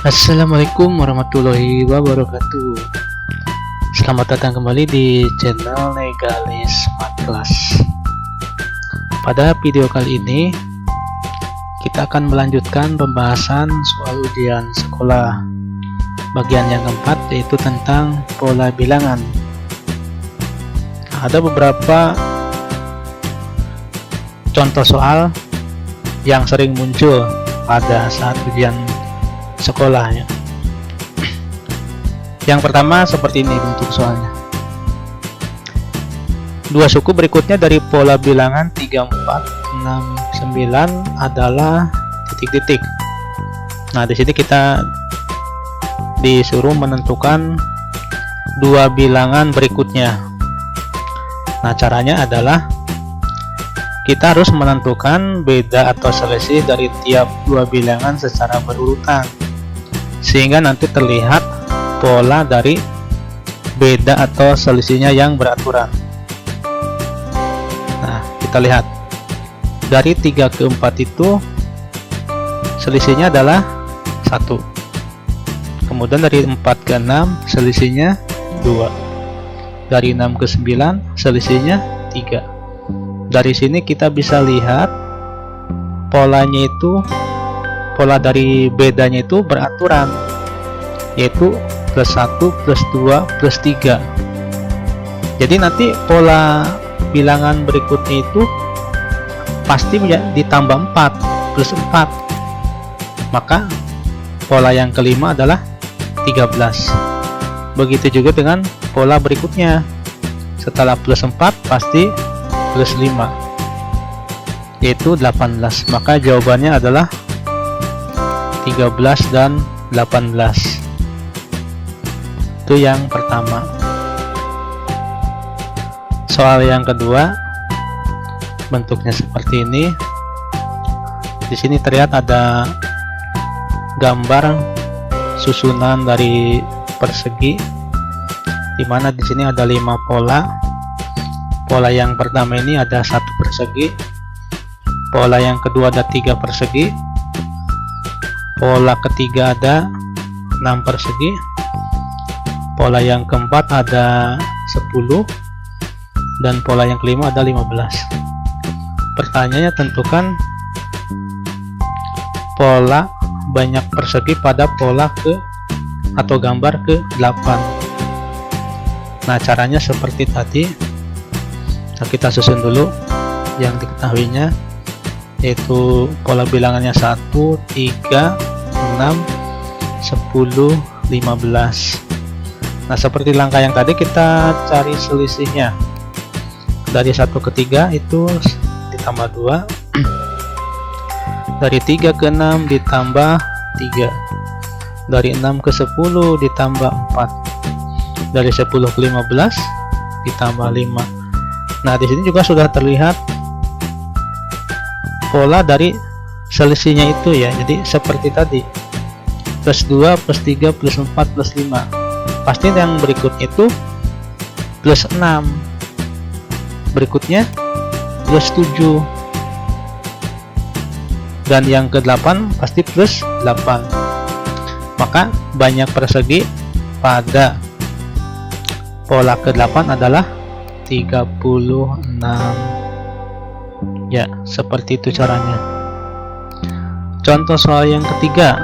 Assalamualaikum warahmatullahi wabarakatuh. Selamat datang kembali di channel Negalis Smart Class. Pada video kali ini kita akan melanjutkan pembahasan soal ujian sekolah bagian yang keempat, yaitu tentang pola bilangan. Ada beberapa contoh soal yang sering muncul pada saat ujian sekolahnya. Yang pertama seperti ini bentuk soalnya. Dua suku berikutnya dari pola bilangan 3, 4, 6, 9 adalah titik-titik. Nah, di sini kita disuruh menentukan dua bilangan berikutnya. Nah, caranya adalah kita harus menentukan beda atau selisih dari tiap dua bilangan secara berurutan, sehingga nanti terlihat pola dari beda atau selisihnya yang beraturan. Nah, kita lihat dari 3 ke 4 itu selisihnya adalah 1. Kemudian dari 4 ke 6 selisihnya 2. Dari 6 ke 9 selisihnya 3. Dari sini kita bisa lihat polanya itu, pola dari bedanya itu beraturan, yaitu plus 1, plus 2, plus 3. Jadi nanti pola bilangan berikutnya itu pasti ditambah 4, plus 4. Maka pola yang kelima adalah 13. Begitu juga dengan pola berikutnya. Setelah plus 4 pasti plus 5, yaitu 18. Maka jawabannya adalah 13 dan 18. Itu yang pertama. Soal yang kedua bentuknya seperti ini. Di sini terlihat ada gambar susunan dari persegi, di mana di sini ada 5 pola. Pola yang pertama ini ada 1 persegi. Pola yang kedua ada 3 persegi. Pola ketiga ada 6 persegi. Pola yang keempat ada 10. Dan pola yang kelima ada 15. Pertanyaannya, tentukan pola banyak persegi pada pola ke atau gambar ke 8. Nah, caranya seperti tadi. Nah, kita susun dulu yang diketahuinya, yaitu pola bilangannya 1, 3, 6, 10, 15. Nah, seperti langkah yang tadi, kita cari selisihnya. Dari 1 ke 3 itu ditambah 2. Dari 3 ke 6 ditambah 3. Dari 6 ke 10 ditambah 4. Dari 10 ke 15 ditambah 5. Nah, di sini juga sudah terlihat pola dari selisihnya itu ya. Jadi seperti tadi, plus 2, plus 3, plus 4, plus 5. Pasti yang berikutnya itu plus 6. Berikutnya plus 7. Dan yang ke-8 pasti plus 8. Maka banyak persegi pada pola ke-8 adalah 36. Ya, seperti itu caranya. Contoh soal yang ketiga.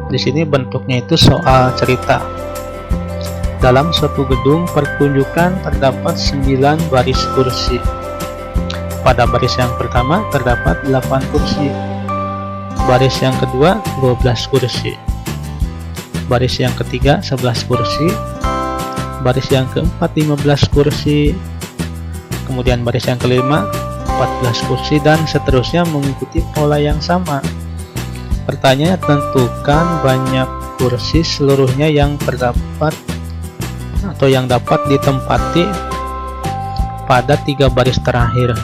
Di sini bentuknya itu soal cerita. Dalam suatu gedung pertunjukan terdapat 9 baris kursi. Pada baris yang pertama terdapat 8 kursi. Baris yang kedua 12 kursi. Baris yang ketiga 11 kursi. Baris yang keempat 15 kursi. Kemudian baris yang kelima 14 kursi, dan seterusnya mengikuti pola yang sama. Pertanyaannya, tentukan banyak kursi seluruhnya yang terdapat atau yang dapat ditempati pada 3 baris terakhir.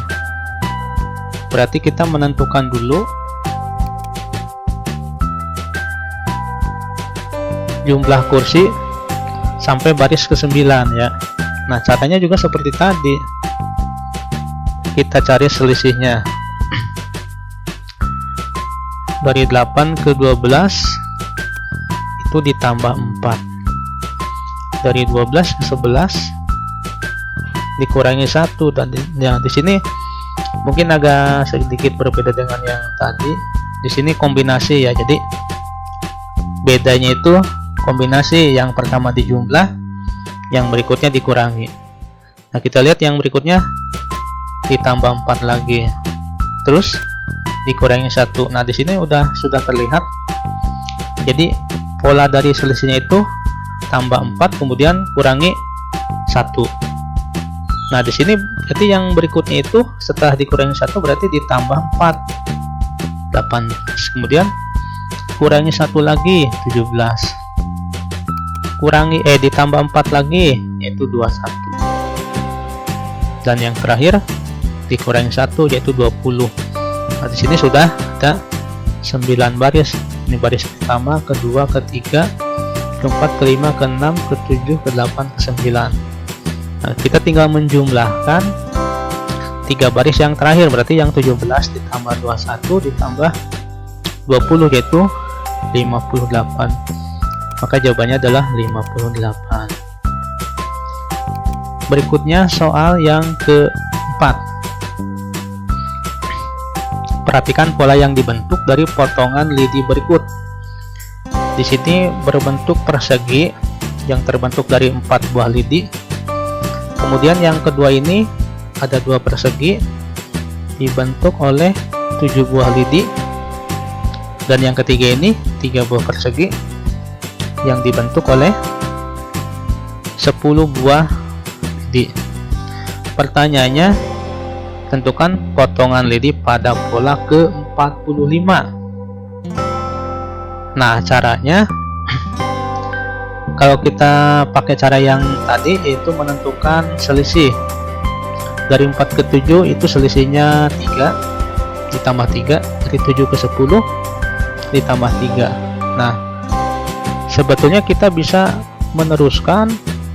Berarti kita menentukan dulu jumlah kursi sampai baris ke-9 ya. Nah, caranya juga seperti tadi. Kita cari selisihnya. Dari 8 ke 12 itu ditambah 4. Dari 12 ke 11 dikurangi 1. Dan di sini mungkin agak sedikit berbeda dengan yang tadi. Di sini kombinasi ya, jadi bedanya itu kombinasi, yang pertama dijumlah, yang berikutnya dikurangi. Nah, kita lihat yang berikutnya ditambah 4 lagi, terus dikurangi 1. Nah, di sini sudah terlihat. Jadi pola dari selisihnya itu tambah 4 kemudian kurangi 1. Nah, di sini berarti yang berikutnya itu setelah dikurangi 1 berarti ditambah 4, 18, kemudian kurangi 1 lagi, 17, ditambah 4 lagi, yaitu 21, dan yang terakhir dikurangi 1 yaitu 20. Nah, di sini sudah ada 9 baris. Ini baris pertama, kedua, ketiga, keempat, kelima, keenam, ketujuh, ke-8, ke-9. Nah, kita tinggal menjumlahkan 3 baris yang terakhir, berarti yang 17 ditambah 21 ditambah 20 yaitu 58. Maka jawabannya adalah 58. Berikutnya soal yang keempat. Perhatikan pola yang dibentuk dari potongan lidi berikut. Di sini berbentuk persegi yang terbentuk dari 4 buah lidi. Kemudian yang kedua ini ada 2 persegi dibentuk oleh 7 buah lidi. Dan yang ketiga ini 3 buah persegi yang dibentuk oleh 10 buah lidi. Pertanyaannya, tentukan potongan lidi pada pola ke-45. Nah, caranya kalau kita pakai cara yang tadi, yaitu menentukan selisih dari 4 ke 7, itu selisihnya 3 ditambah 3, dari 7 ke 10 ditambah 3. Nah, sebetulnya kita bisa meneruskan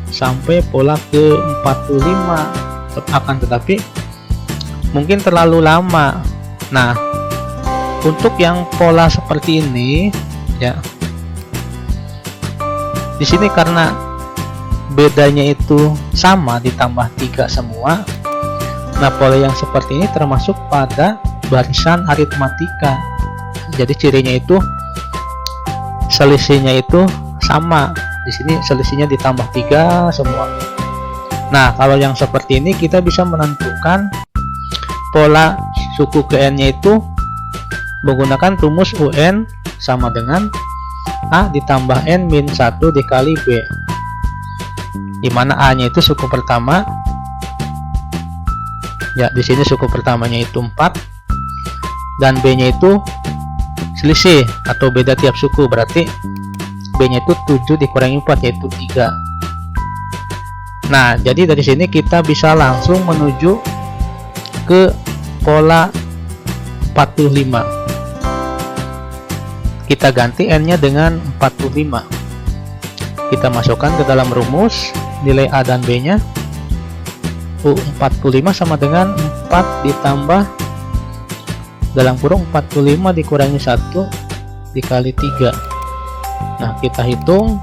sampai pola ke-45, akan tetapi mungkin terlalu lama. Nah, untuk yang pola seperti ini ya, di sini karena bedanya itu sama ditambah 3 semua. Nah, pola yang seperti ini termasuk pada barisan aritmatika. Jadi cirinya itu selisihnya itu sama. Di sini selisihnya ditambah 3 semua. Nah, kalau yang seperti ini kita bisa menentukan pola suku ke n-nya itu menggunakan rumus UN sama dengan A ditambah N min 1 dikali B, dimana A nya itu suku pertama ya, di sini suku pertamanya itu 4 dan B nya itu selisih atau beda tiap suku, berarti B nya itu 7 dikurangi 4 yaitu 3. Nah, jadi dari sini kita bisa langsung menuju ke pola 45. Kita ganti n-nya dengan 45. Kita masukkan ke dalam rumus nilai A dan B-nya. U45 sama dengan 4 ditambah dalam kurung 45 dikurangi 1 dikali 3. Nah, kita hitung,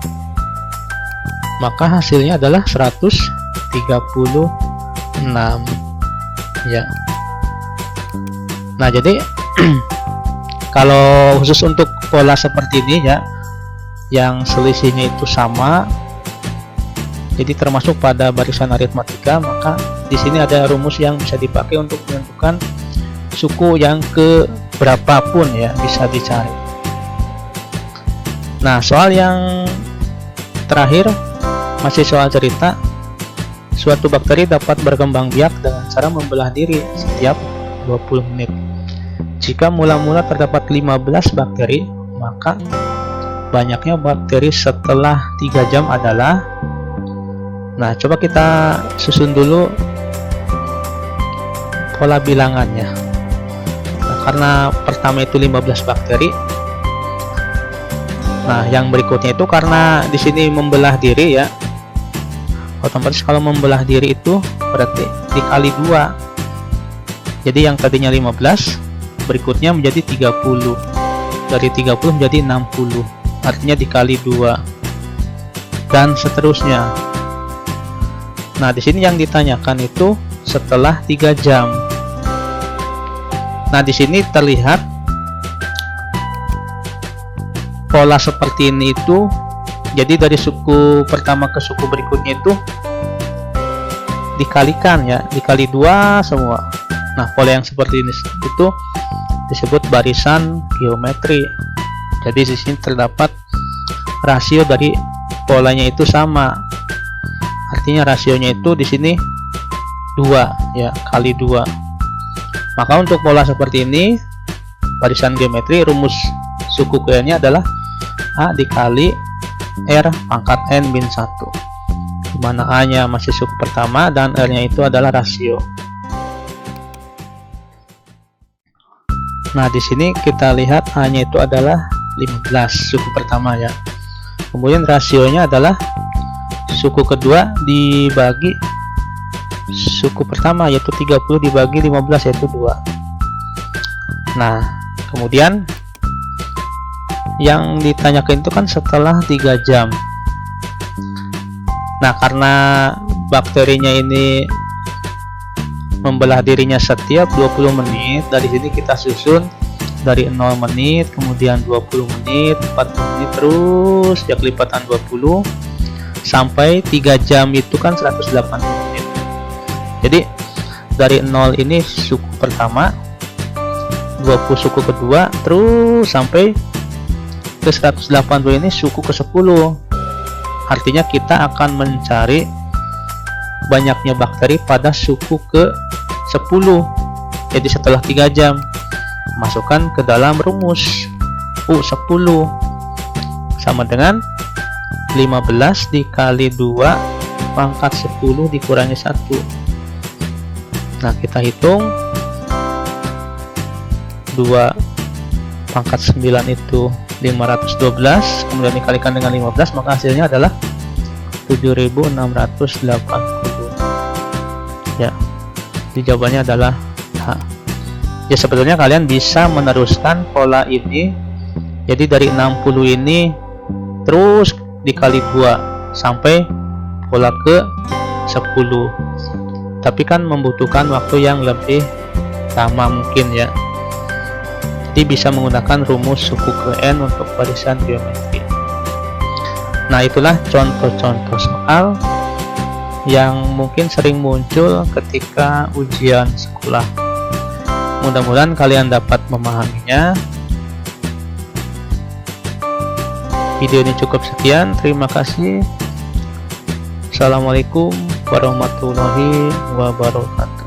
maka hasilnya adalah 136 ya. Nah, jadi kalau khusus untuk pola seperti ini ya, yang selisihnya itu sama, jadi termasuk pada barisan aritmatika, maka di sini ada rumus yang bisa dipakai untuk menentukan suku yang ke berapapun ya, bisa dicari. Nah, soal yang terakhir masih soal cerita. Suatu bakteri dapat berkembang biak dengan cara membelah diri setiap 20 menit. Jika mula-mula terdapat 15 bakteri, maka banyaknya bakteri setelah 3 jam adalah. Nah, coba kita susun dulu pola bilangannya. Nah, karena pertama itu 15 bakteri. Nah, yang berikutnya itu karena di sini membelah diri ya, otomatis kalau membelah diri itu berarti dikali 2. Jadi yang tadinya 15 berikutnya menjadi 30, dari 30 menjadi 60. artinya dikali 2, dan seterusnya. Nah, di sini yang ditanyakan itu setelah 3 jam. Nah, di sini terlihat pola seperti ini itu, jadi dari suku pertama ke suku berikutnya itu dikalikan ya, dikali 2 semua. Nah, pola yang seperti ini itu disebut barisan geometri. Jadi di sini terdapat rasio dari polanya itu sama. Artinya rasionya itu di sini 2 ya, kali 2. Maka untuk pola seperti ini, barisan geometri, rumus suku Q-nya adalah A dikali R pangkat N min 1, dimana A nya masih suku pertama dan R nya itu adalah rasio. Nah, di sini kita lihat A nya itu adalah 15, suku pertama ya. Kemudian rasionya adalah suku kedua dibagi suku pertama, yaitu 30 dibagi 15, yaitu 2. Nah, kemudian yang ditanyakan itu kan setelah 3 jam. Nah, karena bakterinya ini membelah dirinya setiap 20 menit, dari sini kita susun dari 0 menit, kemudian 20 menit, 40 menit, terus ya kelipatan 20 sampai 3 jam itu kan 180 menit. Jadi dari 0 ini suku pertama, 20 suku kedua, terus sampai ke 180 ini suku ke 10. Artinya kita akan mencari banyaknya bakteri pada suku ke 10. Jadi setelah 3 jam, masukkan ke dalam rumus U10 sama dengan 15 dikali 2 pangkat 10 dikurangi 1. Nah, kita hitung 2 pangkat 9 itu 512, kemudian dikalikan dengan 15, maka hasilnya adalah 7680 ya. Jadi jawabannya adalah H. Ya, sebetulnya kalian bisa meneruskan pola ini, jadi dari 60 ini terus dikali 2 sampai pola ke 10, tapi kan membutuhkan waktu yang lebih lama mungkin ya. Jadi bisa menggunakan rumus suku Qn untuk barisan geometri. Nah, itulah contoh-contoh soal yang mungkin sering muncul ketika ujian sekolah. Mudah-mudahan kalian dapat memahaminya. Video ini cukup sekian, terima kasih. Assalamualaikum warahmatullahi wabarakatuh.